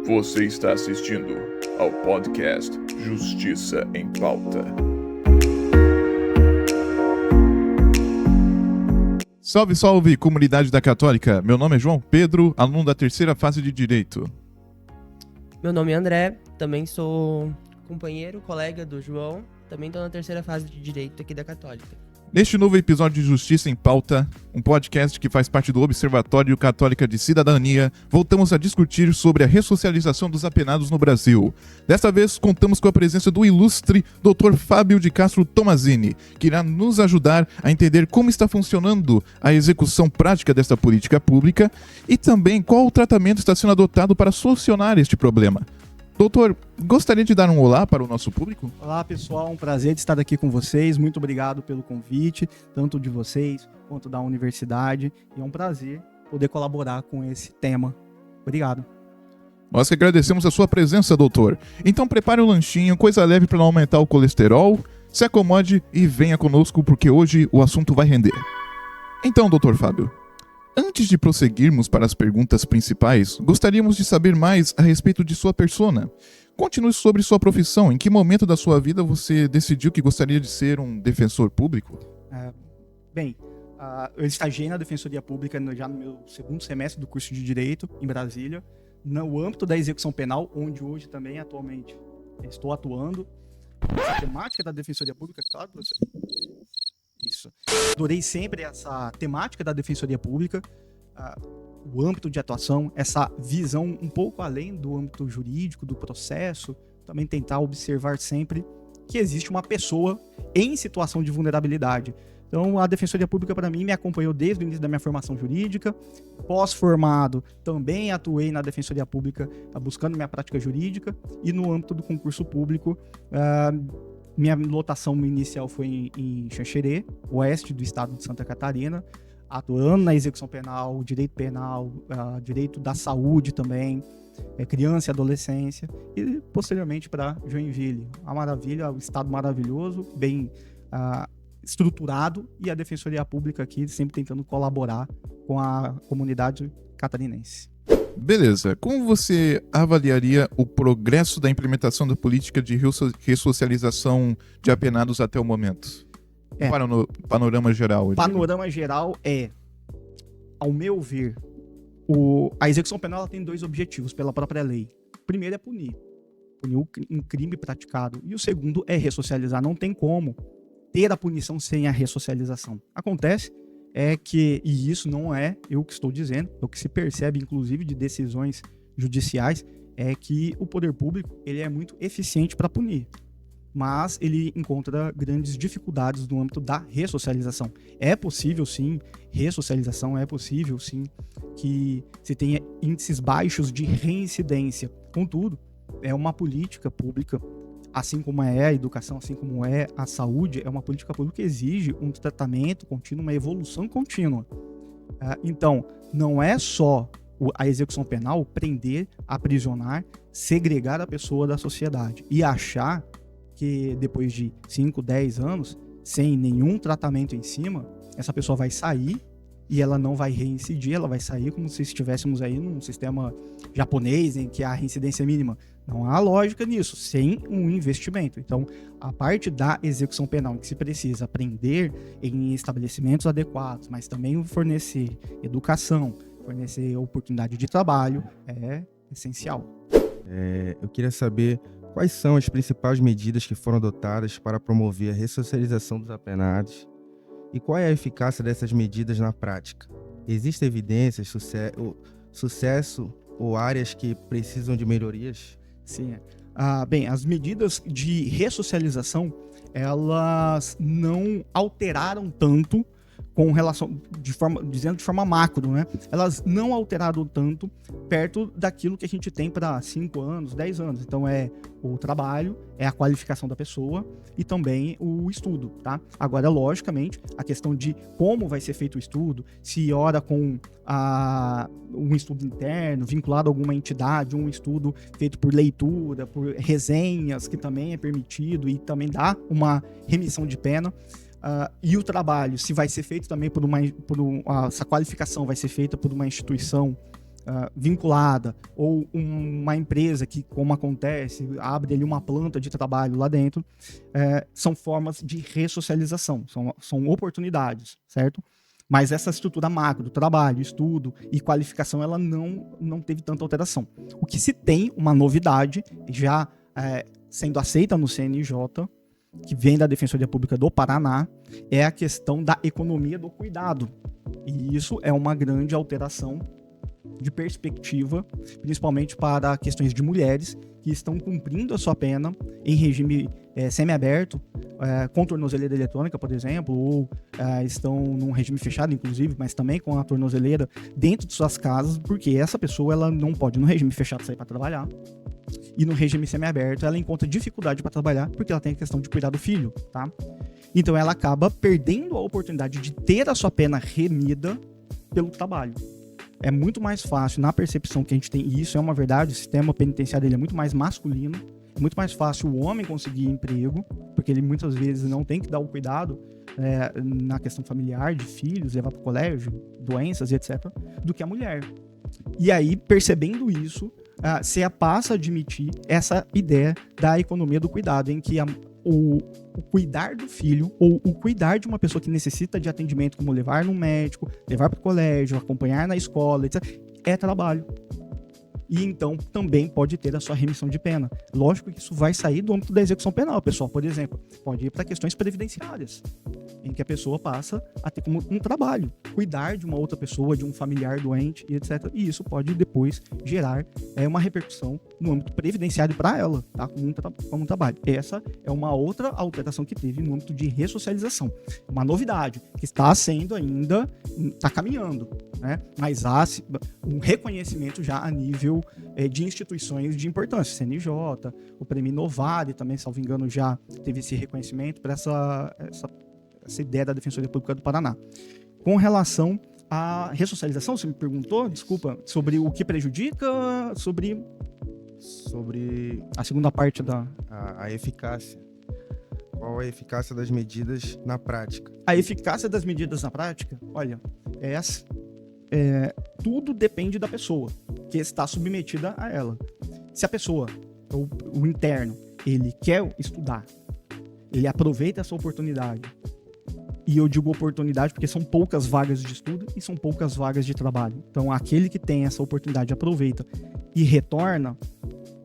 Você está assistindo ao podcast Justiça em Pauta. Salve, salve, comunidade da Católica! Meu nome é João Pedro, aluno da terceira fase de Direito. Meu nome é André, também sou companheiro, colega do João, também estou na terceira fase de Direito aqui da Católica. Neste novo episódio de Justiça em Pauta, um podcast que faz parte do Observatório Católica de Cidadania, voltamos a discutir sobre a ressocialização dos apenados no Brasil. Desta vez, contamos com a presença do ilustre Dr. Fábio de Castro Tomazini, que irá nos ajudar a entender como está funcionando a execução prática desta política pública e também qual o tratamento está sendo adotado para solucionar este problema. Doutor, gostaria de dar um olá para o nosso público? Olá pessoal, um prazer de estar aqui com vocês, muito obrigado pelo convite, tanto de vocês quanto da universidade, e é um prazer poder colaborar com esse tema. Obrigado. Nós que agradecemos a sua presença, doutor. Então prepare um lanchinho, coisa leve para não aumentar o colesterol, se acomode e venha conosco porque hoje o assunto vai render. Então, doutor Fábio, antes de prosseguirmos para as perguntas principais, gostaríamos de saber mais a respeito de sua persona. Conte-nos sobre sua profissão. Em que momento da sua vida você decidiu que gostaria de ser um defensor público? Eu estagiei na Defensoria Pública já no meu segundo semestre do curso de Direito, em Brasília, no âmbito da execução penal, onde hoje também, atualmente, estou atuando. A temática da Defensoria Pública, claro, professor. Isso. Adorei sempre essa temática da Defensoria Pública, o âmbito de atuação, essa visão um pouco além do âmbito jurídico, do processo, também tentar observar sempre que existe uma pessoa em situação de vulnerabilidade. Então, a Defensoria Pública, para mim, me acompanhou desde o início da minha formação jurídica. Pós-formado, também atuei na Defensoria Pública, buscando minha prática jurídica, e no âmbito do concurso público, minha lotação inicial foi em Xanxerê, oeste do estado de Santa Catarina, atuando na execução penal, direito da saúde também, criança e adolescência, e posteriormente para Joinville. A maravilha, o estado maravilhoso, bem estruturado, e a Defensoria Pública aqui sempre tentando colaborar com a comunidade catarinense. Beleza. Como você avaliaria o progresso da implementação da política de ressocialização de apenados até o momento? Para no panorama geral. Panorama geral ao meu ver, a execução penal ela tem dois objetivos pela própria lei. O primeiro é punir um crime praticado. E o segundo é ressocializar. Não tem como ter a punição sem a ressocialização. Acontece e isso não é eu que estou dizendo, é o que se percebe, inclusive, de decisões judiciais, é que o poder público ele é muito eficiente para punir, mas ele encontra grandes dificuldades no âmbito da ressocialização. É possível, sim, ressocialização, é possível, sim, que se tenha índices baixos de reincidência. Contudo, é uma política pública, assim como é a educação, assim como é a saúde, é uma política pública que exige um tratamento contínuo, uma evolução contínua. Então, não é só a execução penal prender, aprisionar, segregar a pessoa da sociedade e achar que depois de 5, 10 anos, sem nenhum tratamento em cima, essa pessoa vai sair e ela não vai reincidir, ela vai sair como se estivéssemos aí num sistema japonês em que há reincidência mínima. Não há lógica nisso, sem um investimento. Então, a parte da execução penal que se precisa prender em estabelecimentos adequados, mas também fornecer educação, fornecer oportunidade de trabalho, é essencial. Eu queria saber quais são as principais medidas que foram adotadas para promover a ressocialização dos apenados e qual é a eficácia dessas medidas na prática. Existem evidências, sucesso ou áreas que precisam de melhorias? Sim. As medidas de ressocialização, elas não alteraram tanto com relação, dizendo de forma macro, né? Elas não alteraram tanto perto daquilo que a gente tem para 5 anos, 10 anos. Então é o trabalho, é a qualificação da pessoa e também o estudo, tá? Agora, logicamente, a questão de como vai ser feito o estudo, se ora com um estudo interno, vinculado a alguma entidade, um estudo feito por leitura, por resenhas, que também é permitido e também dá uma remissão de pena. E o trabalho, se vai ser feito também essa qualificação vai ser feita por uma instituição vinculada, ou uma empresa que, como acontece, abre ali uma planta de trabalho lá dentro, são formas de ressocialização, são oportunidades, certo? Mas essa estrutura macro do trabalho, estudo e qualificação, ela não teve tanta alteração. O que se tem, uma novidade, já sendo aceita no CNJ, que vem da Defensoria Pública do Paraná, é a questão da economia do cuidado. E isso é uma grande alteração de perspectiva, principalmente para questões de mulheres que estão cumprindo a sua pena em regime semiaberto, com tornozeleira eletrônica, por exemplo, ou estão num regime fechado, inclusive, mas também com a tornozeleira dentro de suas casas, porque essa pessoa ela não pode, no regime fechado, sair para trabalhar. E no regime semiaberto, ela encontra dificuldade para trabalhar, porque ela tem a questão de cuidar do filho, tá? Então, ela acaba perdendo a oportunidade de ter a sua pena remida pelo trabalho. É muito mais fácil, na percepção que a gente tem, e isso é uma verdade, o sistema penitenciário ele é muito mais masculino, é muito mais fácil o homem conseguir emprego, porque ele muitas vezes não tem que dar o cuidado na questão familiar, de filhos, levar para o colégio, doenças e etc., do que a mulher. E aí, percebendo isso, você passa a admitir essa ideia da economia do cuidado, em que o cuidar do filho ou o cuidar de uma pessoa que necessita de atendimento, como levar no médico, levar para o colégio, acompanhar na escola, etc., é trabalho. E então também pode ter a sua remissão de pena. Lógico que isso vai sair do âmbito da execução penal, pessoal. Por exemplo, pode ir para questões previdenciárias, em que a pessoa passa a ter como um trabalho, cuidar de uma outra pessoa, de um familiar doente e etc. E isso pode depois gerar uma repercussão no âmbito previdenciário para ela, tá? Como um trabalho. Essa é uma outra alteração que teve no âmbito de ressocialização. Uma novidade que está sendo ainda, está caminhando, né? Mas há um reconhecimento já a nível de instituições de importância. CNJ, o Prêmio Inovare também, salvo engano, já teve esse reconhecimento para essa ideia da Defensoria Pública do Paraná. Com relação à ressocialização, você me perguntou, desculpa, sobre o que prejudica, sobre a segunda parte da... A eficácia. Qual a eficácia das medidas na prática? A eficácia das medidas na prática, olha, tudo depende da pessoa que está submetida a ela. Se a pessoa, o interno, ele quer estudar, ele aproveita essa oportunidade, e eu digo oportunidade porque são poucas vagas de estudo e são poucas vagas de trabalho. Então, aquele que tem essa oportunidade aproveita e retorna,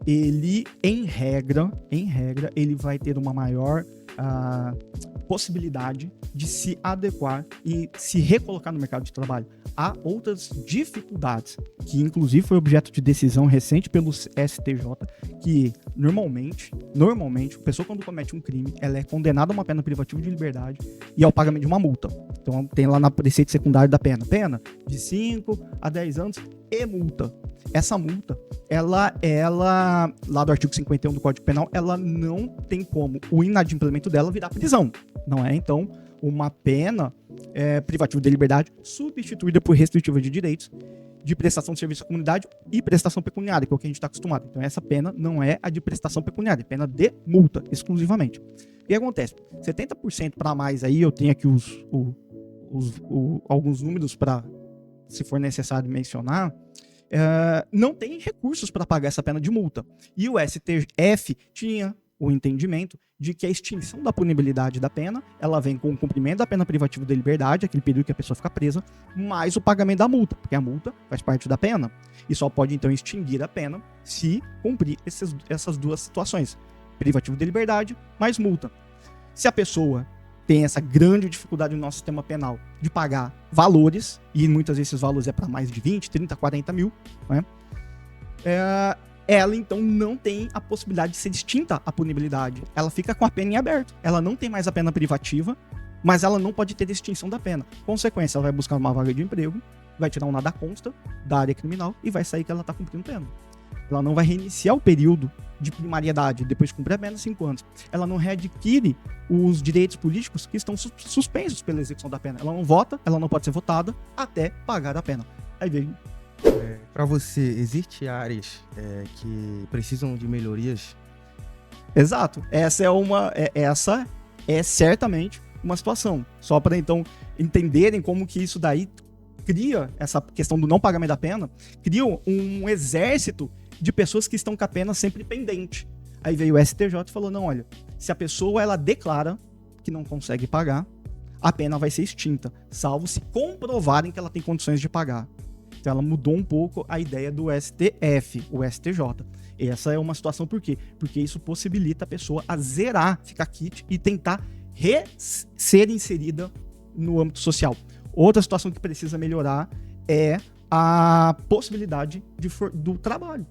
ele, em regra, ele vai ter uma maior possibilidade de se adequar e se recolocar no mercado de trabalho. Há outras dificuldades, que inclusive foi objeto de decisão recente pelo STJ, que normalmente, a pessoa quando comete um crime, ela é condenada a uma pena privativa de liberdade e ao pagamento de uma multa. Então tem lá na preceito secundário da pena de 5 a 10 anos e multa. Essa multa, ela lá do artigo 51 do Código Penal, ela não tem como o inadimplemento dela virar prisão. Não é, então, uma pena privativa de liberdade substituída por restritiva de direitos, de prestação de serviço à comunidade e prestação pecuniária, que é o que a gente está acostumado. Então, essa pena não é a de prestação pecuniária, é pena de multa, exclusivamente. O que acontece? 70% para mais aí, eu tenho aqui alguns números para, se for necessário mencionar, não tem recursos para pagar essa pena de multa. E o STF tinha o entendimento de que a extinção da punibilidade da pena, ela vem com o cumprimento da pena privativa de liberdade, aquele período que a pessoa fica presa, mais o pagamento da multa, porque a multa faz parte da pena, e só pode então extinguir a pena se cumprir essas duas situações, privativo de liberdade mais multa. Se a pessoa tem essa grande dificuldade no nosso sistema penal de pagar valores, e muitas vezes esses valores é para mais de 20, 30, 40 mil, né? Ela então não tem a possibilidade de ser extinta a punibilidade. Ela fica com a pena em aberto. Ela não tem mais a pena privativa, mas ela não pode ter extinção da pena. Consequência, ela vai buscar uma vaga de emprego, vai tirar um nada consta da área criminal e vai sair que ela está cumprindo pena. Ela não vai reiniciar o período de primariedade depois de cumprir a pena 5 anos. Ela não readquire os direitos políticos que estão suspensos pela execução da pena. Ela não vota, ela não pode ser votada até pagar a pena. Aí vem. Para você, existem áreas que precisam de melhorias? Exato. Essa é certamente uma situação. Só para então entenderem como que isso daí cria essa questão do não pagamento da pena, cria um exército de pessoas que estão com a pena sempre pendente. Aí veio o STJ e falou, não, olha, se a pessoa ela declara que não consegue pagar, a pena vai ser extinta, salvo se comprovarem que ela tem condições de pagar. Então ela mudou um pouco a ideia do STF, o STJ. Essa é uma situação por quê? Porque isso possibilita a pessoa a zerar, ficar quite e tentar ser inserida no âmbito social. Outra situação que precisa melhorar é a possibilidade do trabalho.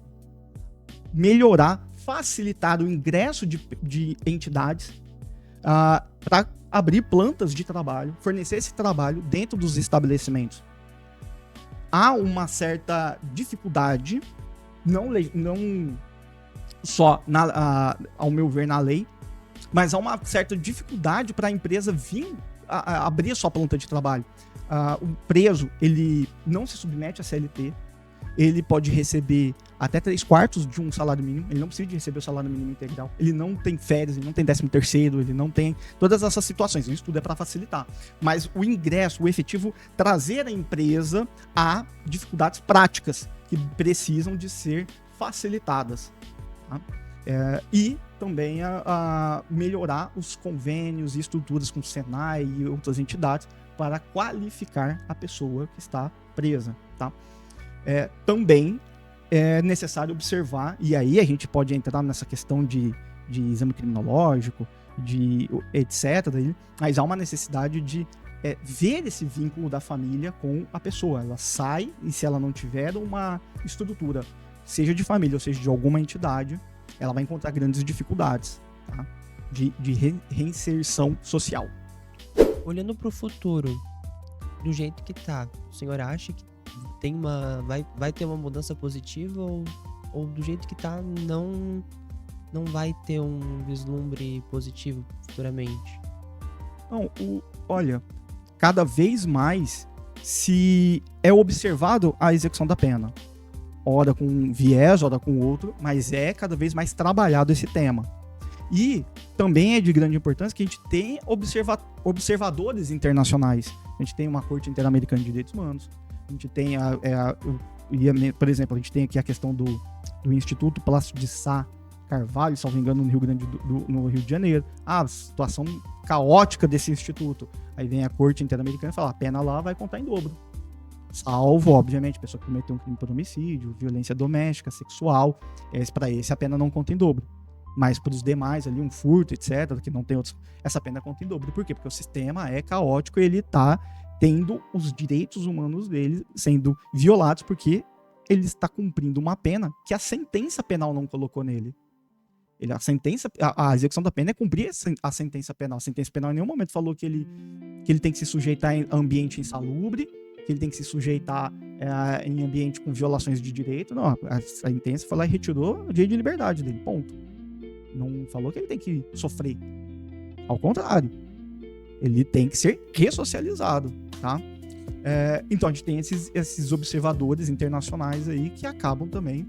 Melhorar, facilitar o ingresso de entidades para abrir plantas de trabalho, fornecer esse trabalho dentro dos estabelecimentos. Há uma certa dificuldade, não só, ao meu ver, na lei, mas há uma certa dificuldade para a empresa vir abrir a sua planta de trabalho. O preso, ele não se submete a CLT, ele pode receber até 3/4 de um salário mínimo, ele não precisa de receber o salário mínimo integral, ele não tem férias, ele não tem 13º, ele não tem todas essas situações, isso tudo é para facilitar. Mas o ingresso, o efetivo, trazer a empresa a dificuldades práticas que precisam de ser facilitadas. Tá? E também a melhorar os convênios e estruturas com o Senai e outras entidades para qualificar a pessoa que está presa. Tá? Também é necessário observar, e aí a gente pode entrar nessa questão de exame criminológico, de etc., mas há uma necessidade de ver esse vínculo da família com a pessoa. Ela sai, e se ela não tiver uma estrutura, seja de família ou seja de alguma entidade, ela vai encontrar grandes dificuldades, tá? de reinserção social. Olhando para o futuro, do jeito que tá, o senhor acha que vai ter uma mudança positiva ou do jeito que tá não vai ter um vislumbre positivo futuramente? Não, olha, cada vez mais se é observado a execução da pena. Ora com um viés, ora com outro, mas é cada vez mais trabalhado esse tema. E também é de grande importância que a gente tem observadores internacionais. A gente tem uma Corte Interamericana de Direitos Humanos, a gente tem por exemplo, a gente tem aqui a questão do Instituto Plácido de Sá Carvalho, salvo engano, no Rio de Janeiro. A situação caótica desse instituto. Aí vem a Corte Interamericana e fala, a pena lá vai contar em dobro. Salvo, obviamente, a pessoa que cometeu um crime por homicídio, violência doméstica, sexual. Para esse a pena não conta em dobro. Mas para os demais ali, um furto, etc., que não tem outros, essa pena conta em dobro. Por quê? Porque o sistema é caótico e ele está tendo os direitos humanos dele sendo violados porque ele está cumprindo uma pena que a sentença penal não colocou nele. A execução da pena é cumprir a sentença penal. A sentença penal em nenhum momento falou que ele tem que se sujeitar em ambiente insalubre, que ele tem que se sujeitar em ambiente com violações de direito. Não, a sentença foi lá e retirou o direito de liberdade dele, ponto. Não falou que ele tem que sofrer. Ao contrário, ele tem que ser ressocializado, tá? Então a gente tem esses observadores internacionais aí que acabam também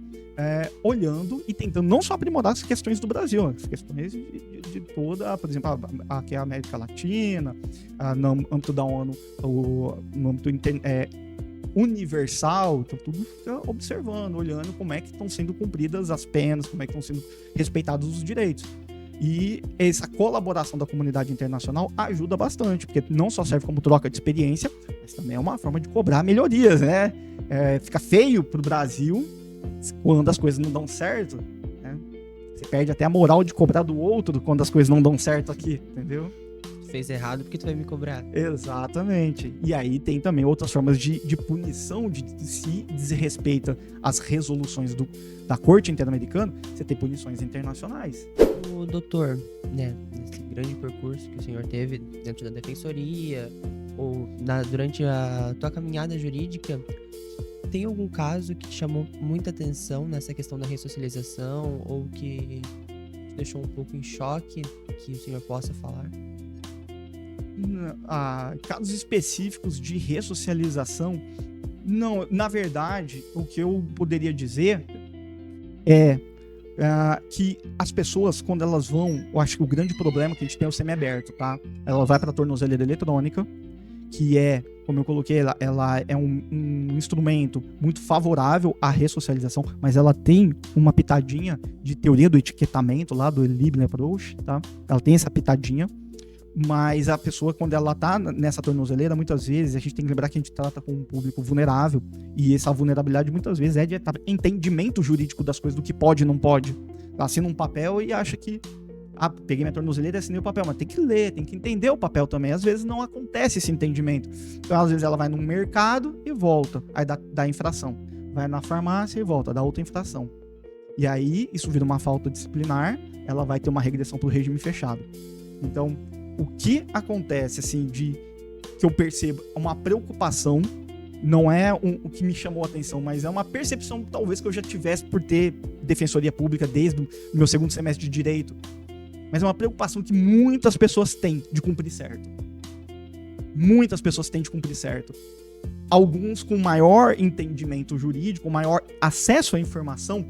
olhando e tentando não só aprimorar as questões do Brasil, as questões de toda, por exemplo, aqui a América Latina, no âmbito da ONU, no âmbito universal, então tudo fica observando, olhando como é que estão sendo cumpridas as penas, como é que estão sendo respeitados os direitos. E essa colaboração da comunidade internacional ajuda bastante, porque não só serve como troca de experiência, mas também é uma forma de cobrar melhorias, né? Fica feio pro Brasil quando as coisas não dão certo, né? Você perde até a moral de cobrar do outro quando as coisas não dão certo aqui, entendeu? Fez errado porque tu vai me cobrar. Exatamente. E aí tem também outras formas de punição, de se desrespeita as resoluções da Corte Interamericana, você tem punições internacionais. O doutor, né, nesse grande percurso que o senhor teve dentro da defensoria, ou durante a tua caminhada jurídica, tem algum caso que te chamou muita atenção nessa questão da ressocialização, ou que te deixou um pouco em choque, que o senhor possa falar? Casos específicos de ressocialização, não. Na verdade, o que eu poderia dizer é que as pessoas, quando elas vão, eu acho que o grande problema que a gente tem é o semiaberto, tá? Ela vai para a tornozeleira eletrônica que é, como eu coloquei, ela é um instrumento muito favorável à ressocialização, mas ela tem uma pitadinha de teoria do etiquetamento lá do Liebman Approach, tá? Ela tem essa pitadinha, mas a pessoa, quando ela tá nessa tornozeleira, muitas vezes, a gente tem que lembrar que a gente trata com um público vulnerável, e essa vulnerabilidade muitas vezes é de entendimento jurídico das coisas, do que pode e não pode. Ela assina um papel e acha que peguei minha tornozeleira e assinei o papel, mas tem que ler, tem que entender o papel também. Às vezes não acontece esse entendimento. Então, às vezes ela vai no mercado e volta, aí dá infração. Vai na farmácia e volta, dá outra infração. E aí, isso vira uma falta disciplinar, ela vai ter uma regressão para o regime fechado. Então, o que acontece, assim, que eu percebo, uma preocupação, não é o que me chamou a atenção, mas é uma percepção, talvez, que eu já tivesse por ter defensoria pública desde o meu segundo semestre de direito. Mas é uma preocupação que muitas pessoas têm de cumprir certo. Muitas pessoas têm de cumprir certo. Alguns com maior entendimento jurídico, maior acesso à informação,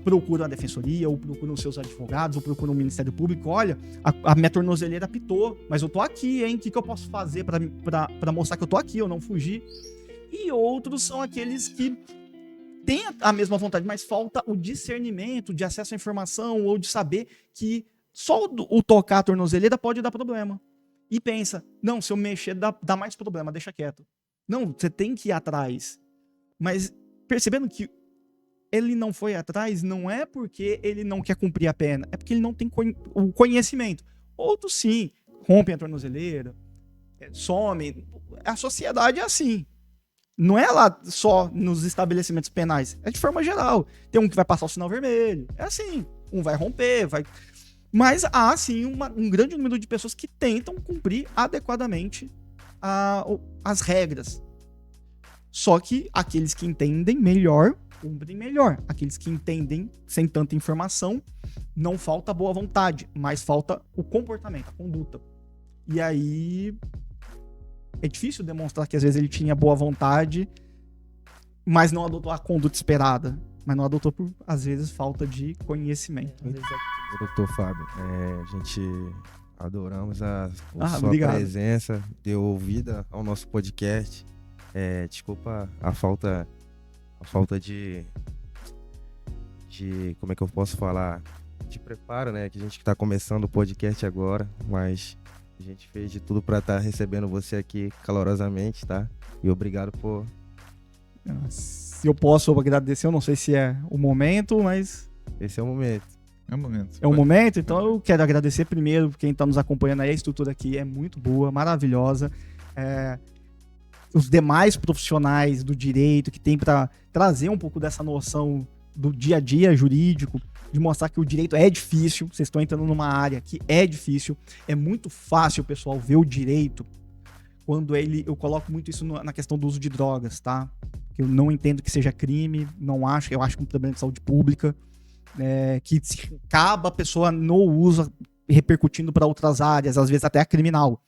procuram a defensoria, ou procuram os seus advogados, ou procuram o Ministério Público. Olha, a minha tornozeleira apitou, mas eu tô aqui, hein? O que eu posso fazer para mostrar que eu tô aqui, eu não fugi? E outros são aqueles que têm a mesma vontade, mas falta o discernimento de acesso à informação, ou de saber que só o tocar a tornozeleira pode dar problema. E pensa, não, se eu mexer dá mais problema, deixa quieto. Não, você tem que ir atrás. Mas percebendo que ele não foi atrás, não é porque ele não quer cumprir a pena, é porque ele não tem o conhecimento. Outros sim, rompem a tornozeleira, somem. A sociedade é assim. Não é lá só nos estabelecimentos penais, é de forma geral. Tem um que vai passar o sinal vermelho, é assim. Um vai romper, vai... Mas há, sim, um grande número de pessoas que tentam cumprir adequadamente as regras. Só que aqueles que entendem melhor, cumprem melhor. Aqueles que entendem sem tanta informação, não falta boa vontade, mas falta o comportamento, a conduta. E aí é difícil demonstrar que às vezes ele tinha boa vontade, mas não adotou a conduta esperada. Mas não adotou por, às vezes, falta de conhecimento. Doutor Fábio, a gente adoramos a sua obrigado. presença, deu ouvida ao nosso podcast. Desculpa a falta de como é que eu posso falar, de preparo, né? Que a gente está começando o podcast agora, mas a gente fez de tudo para estar recebendo você aqui calorosamente, tá? E obrigado por... Se eu posso agradecer, eu não sei se é o momento, mas... Esse é o momento. É o momento. É o momento, então eu quero agradecer primeiro quem está nos acompanhando aí. A estrutura aqui é muito boa, maravilhosa. Os demais profissionais do direito que tem para trazer um pouco dessa noção do dia a dia jurídico, de mostrar que o direito é difícil. Vocês estão entrando numa área que é difícil. É muito fácil, pessoal, ver o direito quando eu coloco muito isso na questão do uso de drogas, tá? Que eu não entendo que seja crime, eu acho que é um problema de saúde pública, que se acaba a pessoa no uso repercutindo para outras áreas, às vezes até a criminal.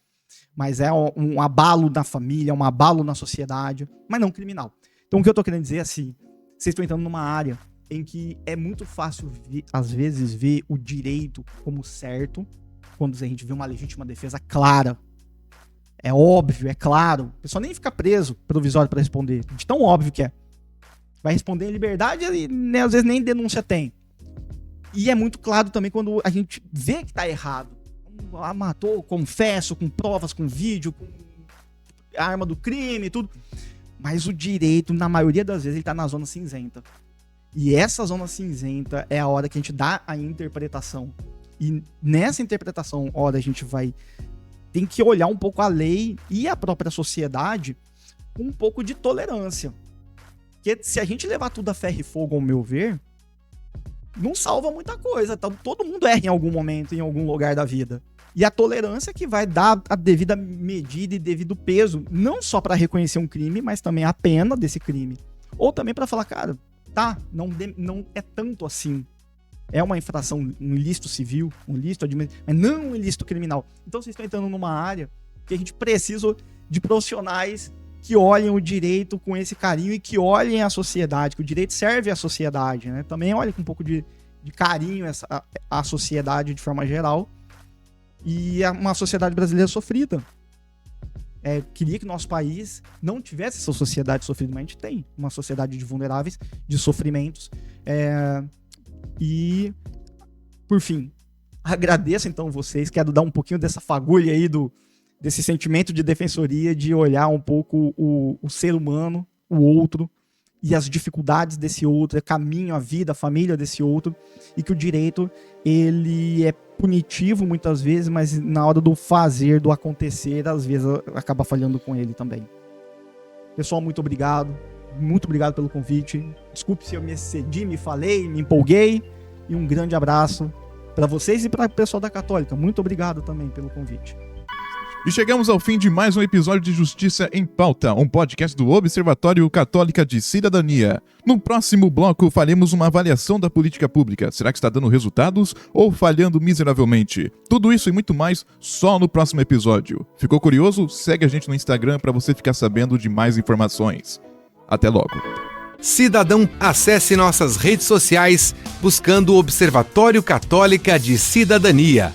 Mas é um abalo na família, um abalo na sociedade, mas não criminal. Então o que eu tô querendo dizer é assim, vocês estão entrando numa área em que é muito fácil, às vezes, ver o direito como certo, quando a gente vê uma legítima defesa clara. É óbvio, é claro. A pessoa nem fica preso provisório para responder, de tão óbvio que é. Vai responder em liberdade e, né, às vezes nem denúncia tem. E é muito claro também quando a gente vê que tá errado. Matou, confesso, com provas, com vídeo, com a arma do crime, tudo. Mas o direito, na maioria das vezes, ele tá na zona cinzenta. E essa zona cinzenta é a hora que a gente dá a interpretação. E nessa interpretação, a gente tem que olhar um pouco a lei e a própria sociedade com um pouco de tolerância. Porque se a gente levar tudo a ferro e fogo, ao meu ver, não salva muita coisa. Tá? Todo mundo erra em algum momento, em algum lugar da vida. E a tolerância que vai dar a devida medida e devido peso, não só para reconhecer um crime, mas também a pena desse crime. Ou também para falar, cara, tá, não é tanto assim. É uma infração, um ilícito civil, um ilícito administrativo, mas não um ilícito criminal. Então vocês estão entrando numa área que a gente precisa de profissionais que olhem o direito com esse carinho e que olhem a sociedade, que o direito serve à sociedade, né? Também olhem com um pouco de carinho a sociedade de forma geral. E é uma sociedade brasileira sofrida. queria que nosso país não tivesse essa sociedade de sofrimento, mas a gente tem uma sociedade de vulneráveis, de sofrimentos. E, por fim, agradeço então vocês, quero dar um pouquinho dessa fagulha aí, desse sentimento de defensoria, de olhar um pouco o ser humano, o outro, e as dificuldades desse outro, o caminho, a vida, a família desse outro, e que o direito, ele é punitivo muitas vezes, mas na hora do fazer, do acontecer, às vezes acaba falhando com ele também. Pessoal, muito obrigado pelo convite. Desculpe se eu me excedi, me falei, me empolguei, e um grande abraço para vocês e para o pessoal da Católica. Muito obrigado também pelo convite. E chegamos ao fim de mais um episódio de Justiça em Pauta, um podcast do Observatório Católica de Cidadania. No próximo bloco, faremos uma avaliação da política pública. Será que está dando resultados ou falhando miseravelmente? Tudo isso e muito mais só no próximo episódio. Ficou curioso? Segue a gente no Instagram para você ficar sabendo de mais informações. Até logo. Cidadão, acesse nossas redes sociais buscando o Observatório Católica de Cidadania.